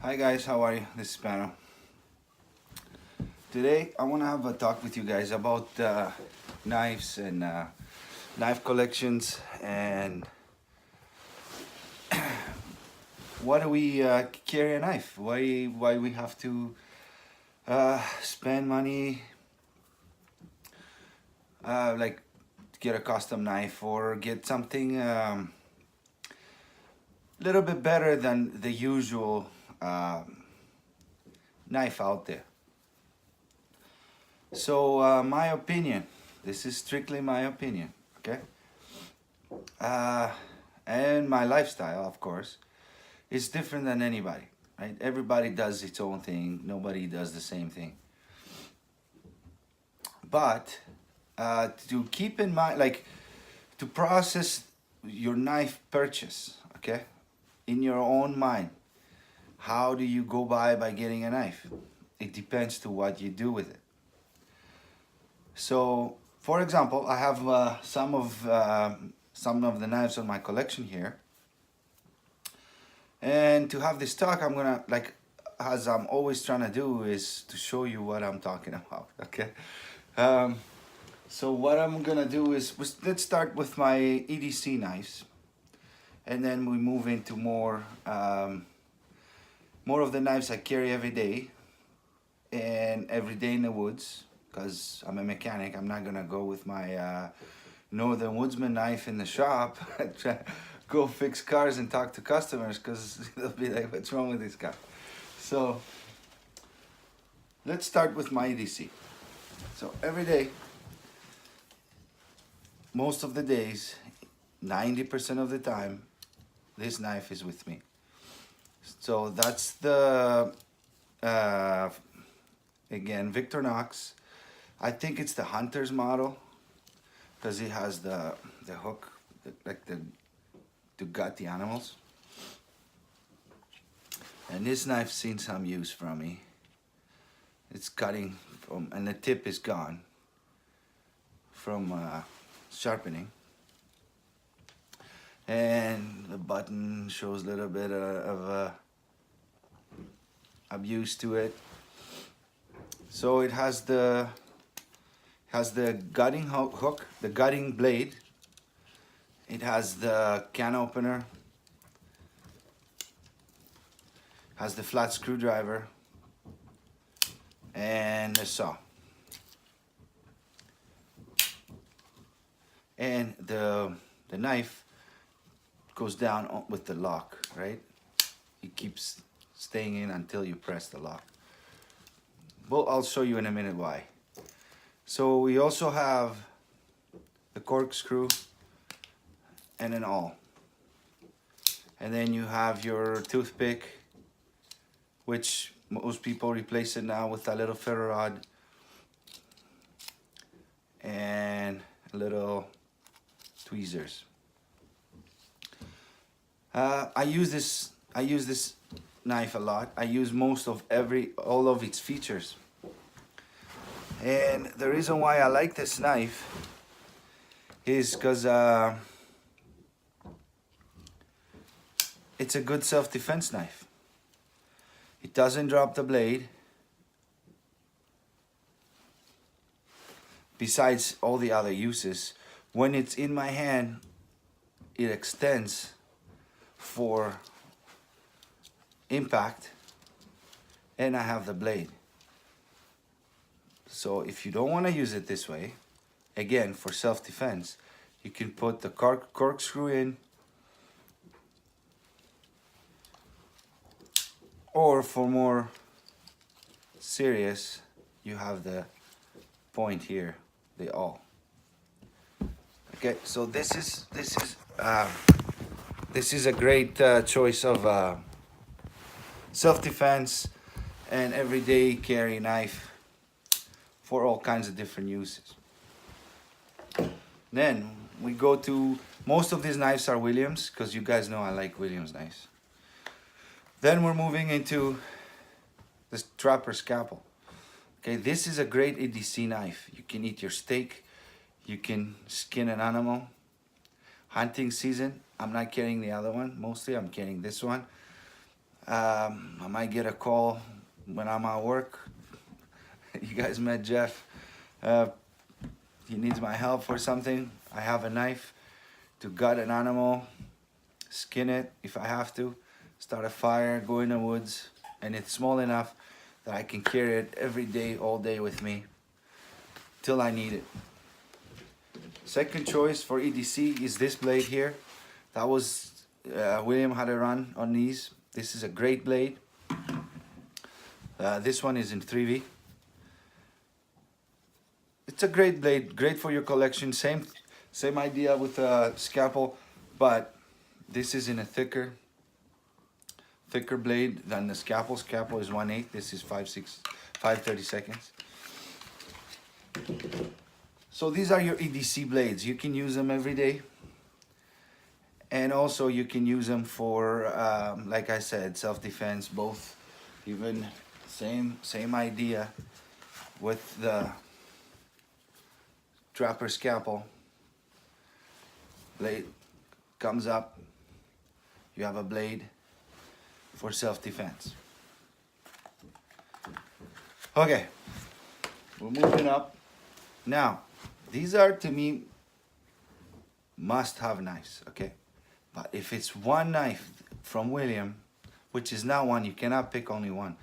Hi guys, how are you? This is Pano. Today I want to have a talk with you guys about knives and knife collections and why do we carry a knife? Why we have to spend money like get a custom knife or get something little bit better than the usual knife out there. So my opinion, this is strictly my opinion, okay? Uh, and my lifestyle, of course, is different than anybody, right? Everybody does its own thing. Nobody does the same thing. But to keep in mind, like to process your knife purchase, okay, in your own mind, how do you go by getting a knife? It depends to what you do with it. So, for example, I have some of the knives on my collection here, and to have this talk, I'm gonna like, as I'm always trying to do, is to show you what I'm talking about. Okay. Um, so what I'm gonna do is let's start with my EDC knives, and then we move into more of the knives I carry every day and every day in the woods. Because I'm a mechanic, I'm not gonna go with my Northern Woodsman knife in the shop, go fix cars and talk to customers, because they'll be like, what's wrong with this guy? So let's start with my EDC. So every day, most of the days, 90% of the time, this knife is with me. So that's the, again, Victorinox. I think it's the Hunter's model, because it has the hook, like to gut the animals. And this knife's seen some use from me. It's cutting from, and the tip is gone from sharpening. And the button shows a little bit of abuse to it. So it has the gutting hook, the gutting blade. It has the can opener, has the flat screwdriver, and the saw. And the knife goes down with the lock, right? It keeps staying in until you press the lock. Well, I'll show you in a minute why. So we also have the corkscrew and an awl. And then you have your toothpick, which most people replace it now with a little ferro rod and a little tweezers. I use this knife a lot. I use all of its features. And the reason why I like this knife is because it's a good self-defense knife. It doesn't drop the blade. Besides all the other uses, when it's in my hand, it extends for impact, and I have the blade. So if you don't want to use it this way, again, for self-defense, you can put the corkscrew in, or for more serious, you have the point here, the awl. Okay, so this is a great choice of self-defense and everyday carry knife for all kinds of different uses. Then we go to, most of these knives are Williams, because you guys know I like Williams knives. Then we're moving into this trapper scalpel. Okay, this is a great EDC knife. You can eat your steak, you can skin an animal. Hunting season, I'm not carrying the other one, mostly I'm carrying this one. I might get a call when I'm at work. You guys met Jeff. Uh, he needs my help for something. I have a knife to gut an animal, skin it if I have to, start a fire, go in the woods, and it's small enough that I can carry it every day, all day with me, till I need it. Second choice for EDC is this blade here. That was, William had a run on these. This is a great blade. This one is in 3V. It's a great blade, great for your collection. Same idea with a scalpel, but this is in a thicker blade than the scalpel. Scalpel is 1/8. This is 5/32. So these are your EDC blades. You can use them every day, and also you can use them for, like I said, self-defense. Both, even same idea with the trapper scalpel. Blade comes up, you have a blade for self-defense. Okay, we're moving up. Now, these are, to me, must-have knives, okay? But if it's one knife from William, which is not one, you cannot pick only one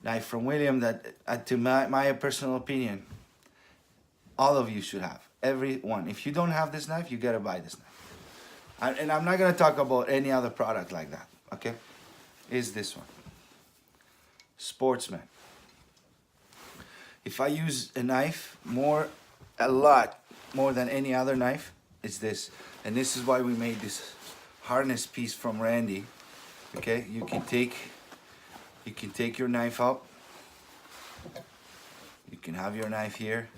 knife from William, that, to my personal opinion, all of you should have. Every one. If you don't have this knife, you gotta buy this knife. And I'm not gonna talk about any other product like that, okay? Is this one. Sportsman. If I use a knife a lot more than any other knife, it's this. And this is why we made this harness piece from Randy. Okay, you can take your knife out. You can have your knife here.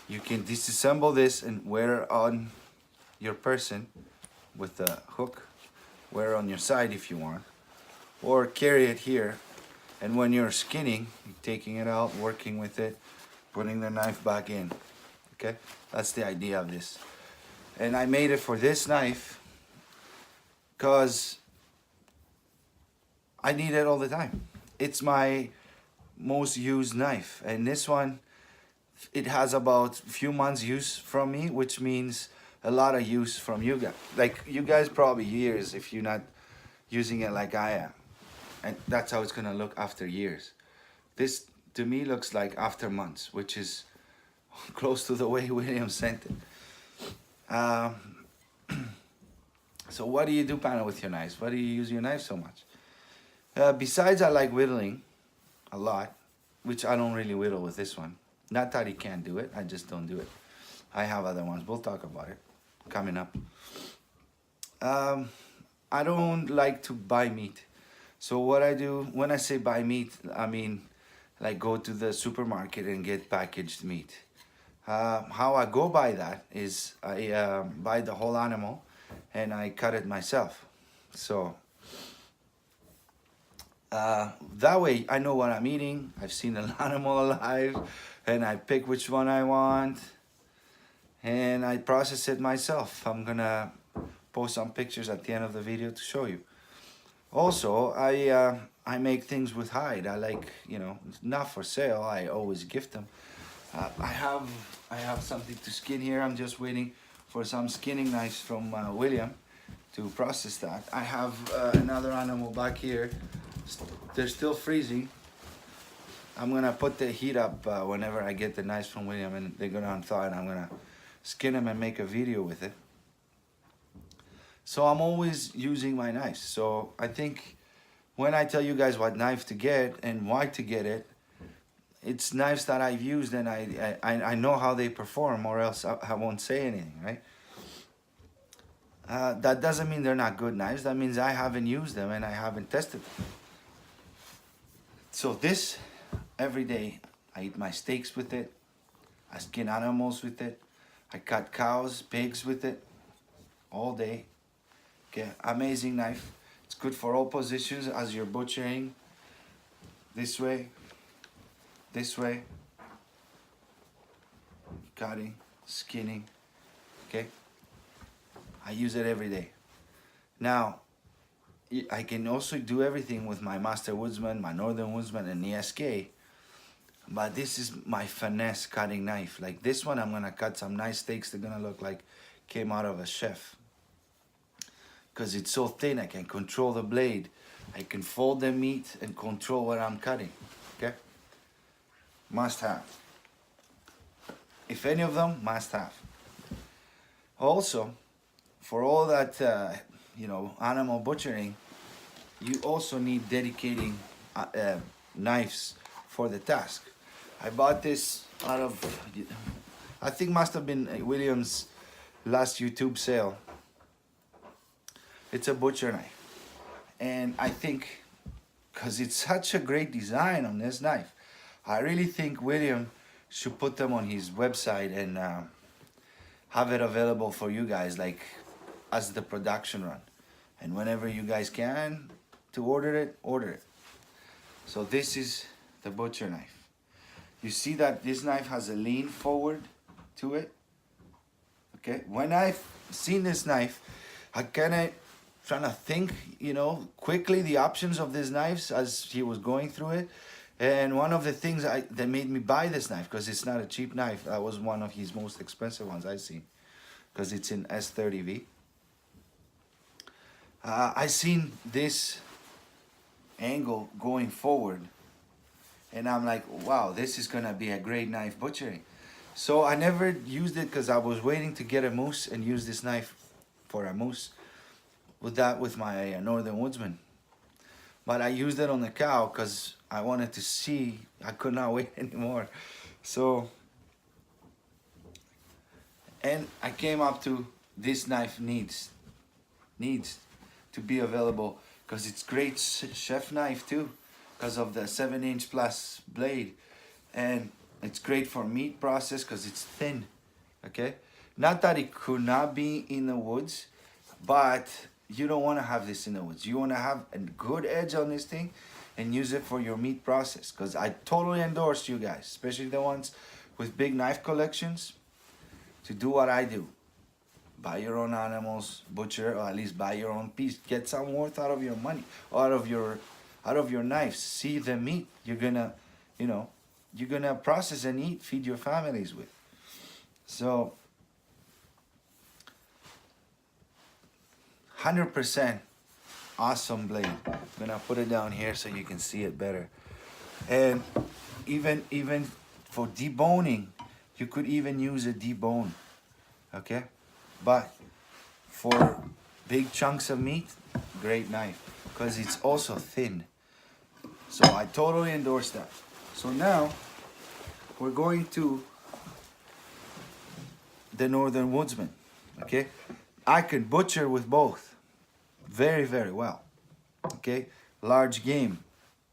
You can disassemble this and wear it on your person with a hook. Wear it on your side if you want, or carry it here. And when you're skinning, you're taking it out, working with it, putting the knife back in. Okay, that's the idea of this. And I made it for this knife because I need it all the time. It's my most used knife, and this one, it has about a few months use from me, which means a lot of use from you guys. Like, you guys probably years if you're not using it like I am. And that's how it's gonna look after years. This, to me, looks like after months, which is close to the way William sent it. So what do you do, Pano, with your knives? Why do you use your knife so much? Besides, I like whittling a lot, which I don't really whittle with this one. Not that he can't do it, I just don't do it. I have other ones, we'll talk about it coming up. I don't like to buy meat. So what I do, when I say buy meat, I mean like go to the supermarket and get packaged meat. How I go by that is I buy the whole animal and I cut it myself. So that way I know what I'm eating. I've seen an animal alive and I pick which one I want and I process it myself. I'm gonna post some pictures at the end of the video to show you. Also, I make things with hide. I like, not for sale. I always gift them. I have something to skin here. I'm just waiting for some skinning knives from William to process that. I have another animal back here. They're still freezing. I'm gonna put the heat up whenever I get the knives from William, and they're gonna unthaw, and I'm gonna skin them and make a video with it. So I'm always using my knives. So I think when I tell you guys what knife to get and why to get it, it's knives that I've used and I know how they perform, or else I won't say anything, right? That doesn't mean they're not good knives. That means I haven't used them and I haven't tested them. So this, every day, I eat my steaks with it. I skin animals with it. I cut cows, pigs with it all day. Okay, amazing knife. It's good for all positions as you're butchering. This way, cutting, skinning. Okay, I use it every day. Now, I can also do everything with my Master Woodsman, my Northern Woodsman, and the SK. But this is my finesse cutting knife. Like this one, I'm gonna cut some nice steaks. They're gonna look like came out of a chef. Because it's so thin, I can control the blade. I can fold the meat and control what I'm cutting. Okay? Must have. If any of them, must have. Also, for all that, you know, animal butchering, you also need dedicating knives for the task. I bought this out of, I think must have been William's last YouTube sale. It's a butcher knife. And I think, because it's such a great design on this knife, I really think William should put them on his website and have it available for you guys, like as the production run. And whenever you guys can to order it, order it. So this is the butcher knife. You see that this knife has a lean forward to it. Okay, when I've seen this knife, I kind of trying to think, you know, quickly the options of these knives as he was going through it. And one of the things that made me buy this knife, because it's not a cheap knife, that was one of his most expensive ones I've seen, because it's in S30V. I seen this angle going forward, and I'm like, wow, this is gonna be a great knife butchering. So I never used it because I was waiting to get a moose and use this knife for a moose with my Northern Woodsman. But I used it on the cow because I wanted to see. I could not wait anymore. So, and I came up to this knife needs to be available because it's great chef knife too, because of the 7" plus blade, and it's great for meat process because it's thin. Okay, not that it could not be in the woods, but you don't want to have this in the woods. You want to have a good edge on this thing and use it for your meat process, because I totally endorse you guys, especially the ones with big knife collections, to do what I do. Buy your own animals, butcher, or at least buy your own piece. Get some worth out of your money, out of your knives. See the meat you're gonna, you know, you're gonna process and eat, feed your families with. So 100% awesome blade. I'm gonna put it down here so you can see it better. And even for deboning, you could even use a debone. Okay, but for big chunks of meat, great knife, because it's also thin. So I totally endorse that. So now we're going to the Northern Woodsman. Okay, I can butcher with both very, very well. Okay, large game,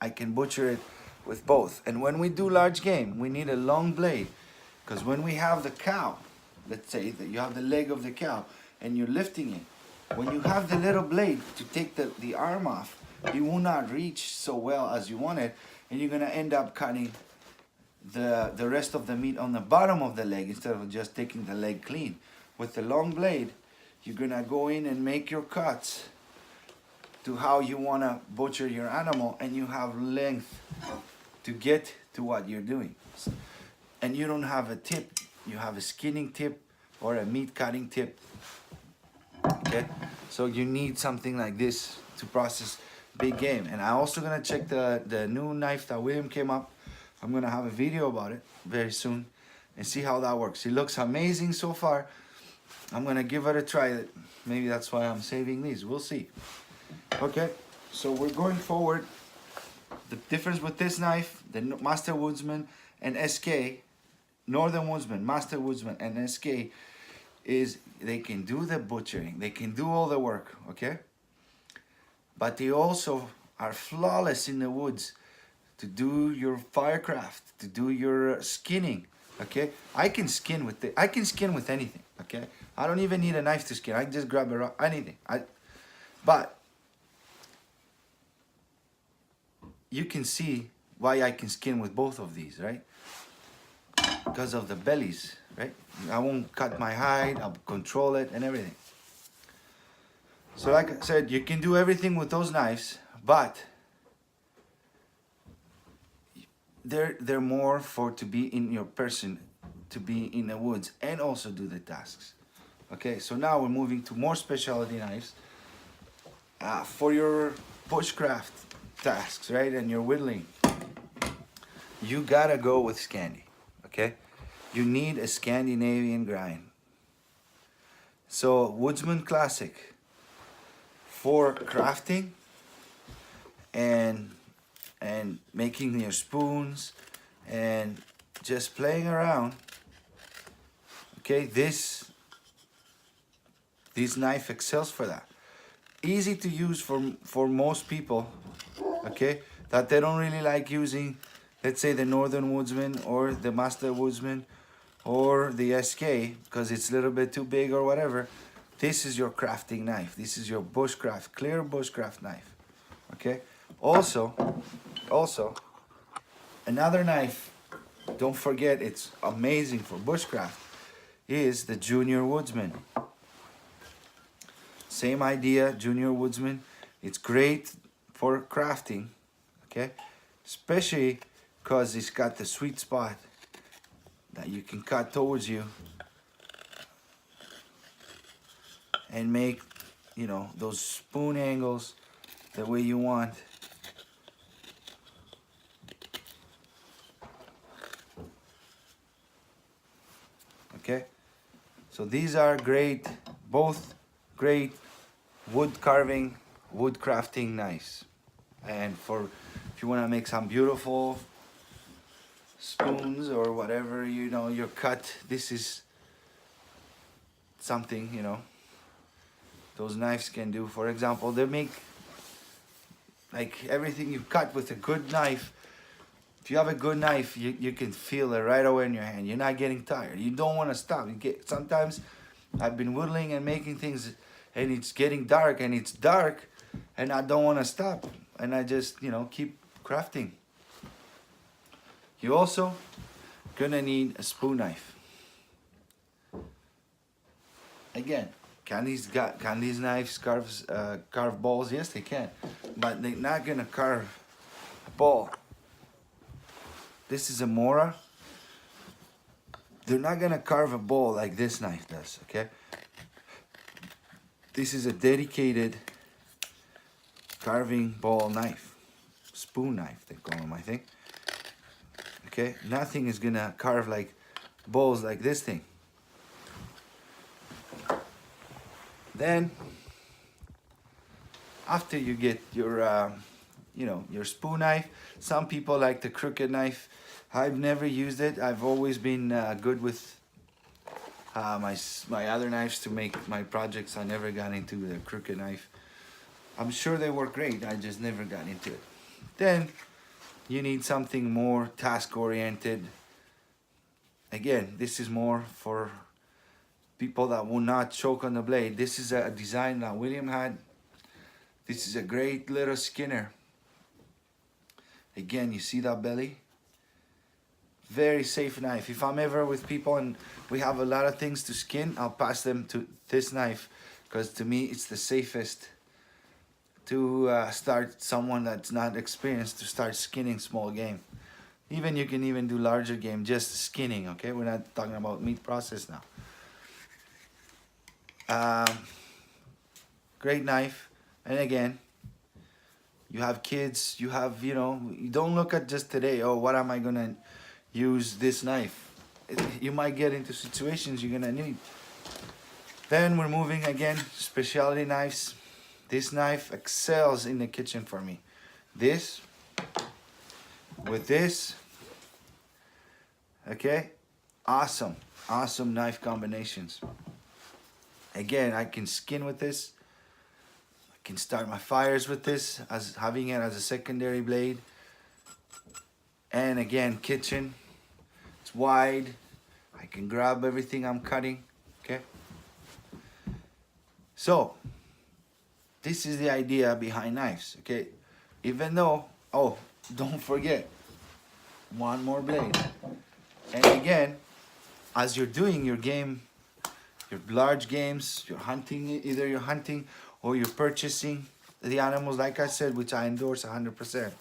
I can butcher it with both. And when we do large game, we need a long blade, because when we have the cow, let's say that you have the leg of the cow and you're lifting it, when you have the little blade to take the arm off, you will not reach so well as you want it, and you're gonna end up cutting the rest of the meat on the bottom of the leg instead of just taking the leg clean. With the long blade, you're gonna go in and make your cuts to how you wanna butcher your animal, and you have length to get to what you're doing. And you don't have a tip, you have a skinning tip or a meat cutting tip. Okay, so you need something like this to process big game. And I'm also gonna check the new knife that William came up. I'm gonna have a video about it very soon and see how that works. It looks amazing so far. I'm gonna give it a try. Maybe that's why I'm saving these. We'll see. Okay, so we're going forward. The difference with this knife, the Master Woodsman and SK, Northern Woodsman, Master Woodsman, and SK, is they can do the butchering. They can do all the work, okay? But they also are flawless in the woods to do your firecraft, to do your skinning, okay? I can skin with anything, okay? I don't even need a knife to skin. I can just grab anything. But you can see why I can skin with both of these, right? Because of the bellies, right? I won't cut my hide, I'll control it and everything. So like I said, you can do everything with those knives, but they're more for to be in your person, to be in the woods and also do the tasks. Okay, so now we're moving to more specialty knives for your bushcraft tasks, right? And your whittling. You gotta go with Scandi, okay? You need a Scandinavian grind. So Woodsman Classic for crafting and making your spoons and just playing around. Okay, this knife excels for that. Easy to use for most people, okay, that they don't really like using, let's say, the Northern Woodsman or the Master Woodsman or the SK because it's a little bit too big or whatever. This is your crafting knife. This is your bushcraft, clear bushcraft knife. Okay. Also, another knife, don't forget, it's amazing for bushcraft, is the Junior Woodsman. Same idea, Junior Woodsman. It's great for crafting, okay? Especially because it's got the sweet spot that you can cut towards you and make, you know, those spoon angles the way you want. Okay, so these are great, both great wood carving, wood crafting knives. And for if you want to make some beautiful spoons or whatever, you know, your cut, this is something, you know, those knives can do. For example, they make like everything you cut with a good knife. If you have a good knife, you can feel it right away in your hand. You're not getting tired. You don't want to stop. Sometimes I've been whittling and making things and it's getting dark and it's dark and I don't want to stop. And I just, you know, keep crafting. You also gonna need a spoon knife. Again, can these knives carve balls? Yes, they can. But they're not gonna carve a ball. This is a Mora. They're not gonna carve a ball like this knife does, okay? This is a dedicated carving ball knife. Spoon knife, they call them, I think. Okay, nothing is gonna carve like balls like this thing. Then, after you get your, you know, your spoon knife, some people like the crooked knife. I've never used it. I've always been good with my other knives to make my projects. I never got into the crooked knife. I'm sure they work great. I just never got into it. Then you need something more task oriented. Again, this is more for people that will not choke on the blade. This is a design that William had. This is a great little skinner. Again, you see that belly? Very safe knife. If I'm ever with people and we have a lot of things to skin, I'll pass them to this knife because to me it's the safest to start someone that's not experienced to start skinning small game. Even you can even do larger game, just skinning, okay? We're not talking about meat process now. Great knife. And again, you have kids, you have, you know, you don't look at just today, oh, what am I gonna use this knife? You might get into situations you're gonna need. Then we're moving again, specialty knives. This knife excels in the kitchen for me. This, with this, okay? Awesome, awesome knife combinations. Again, I can skin with this. I can start my fires with this, as having it as a secondary blade. And again, kitchen, it's wide. I can grab everything I'm cutting, okay? So, this is the idea behind knives, okay? Even though, oh, don't forget, one more blade. And again, as you're doing your game, your large games, you're hunting, either you're hunting or you're purchasing the animals, like I said, which I endorse 100%.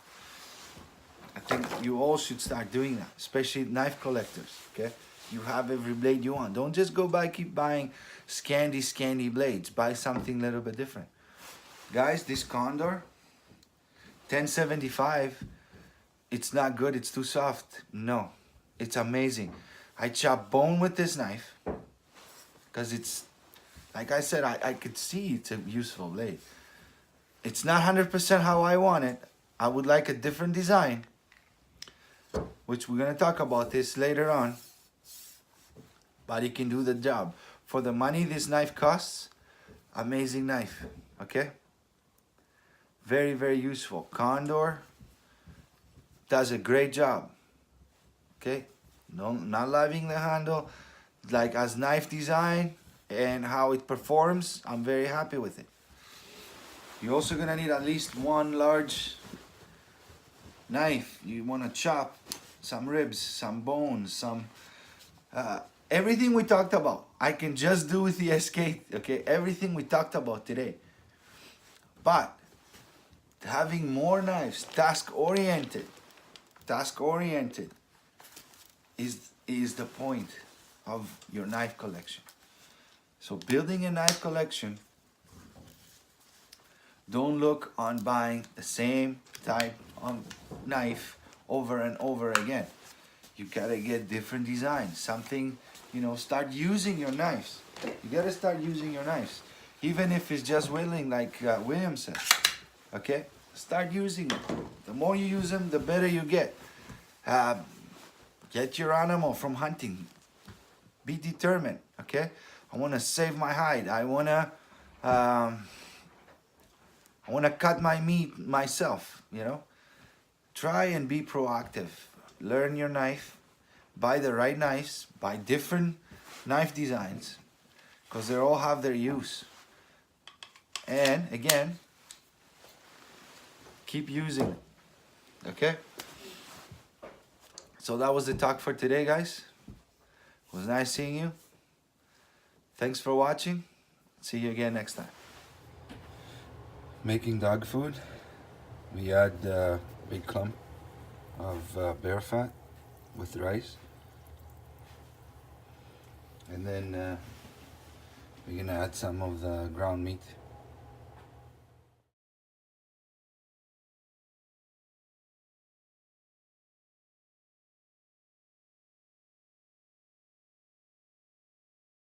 I think you all should start doing that, especially knife collectors, okay? You have every blade you want. Don't just go by, keep buying scandy blades. Buy something a little bit different. Guys, this Condor, 1075, it's not good, it's too soft. No, it's amazing. I chop bone with this knife because it's, like I said, I could see it's a useful blade. It's not 100% how I want it. I would like a different design, which we're gonna talk about this later on, but it can do the job. For the money this knife costs, amazing knife, okay? Very, very useful. Condor does a great job, okay? No, not loving the handle, like as knife design and how it performs, I'm very happy with it. You're also gonna need at least one large knife. You wanna chop some ribs, some bones, some everything we talked about. I can just do with the SK, okay? Everything we talked about today. But having more knives, task-oriented, is the point of your knife collection. So building a knife collection, don't look on buying the same type of knife over and over again. You gotta get different designs, something, you know, start using your knives. You gotta start using your knives. Even if it's just whittling, like William said, okay? Start using them. The more you use them, the better you get. Get your animal from hunting. Be determined, okay? I wanna save my hide. I wanna cut my meat myself, you know? Try and be proactive. Learn your knife, buy the right knives, buy different knife designs, because they all have their use. And again, keep using it, okay? So that was the talk for today, guys. It was nice seeing you. Thanks for watching. See you again next time. Making dog food. We add a big clump of bear fat with rice. And then we're gonna add some of the ground meat.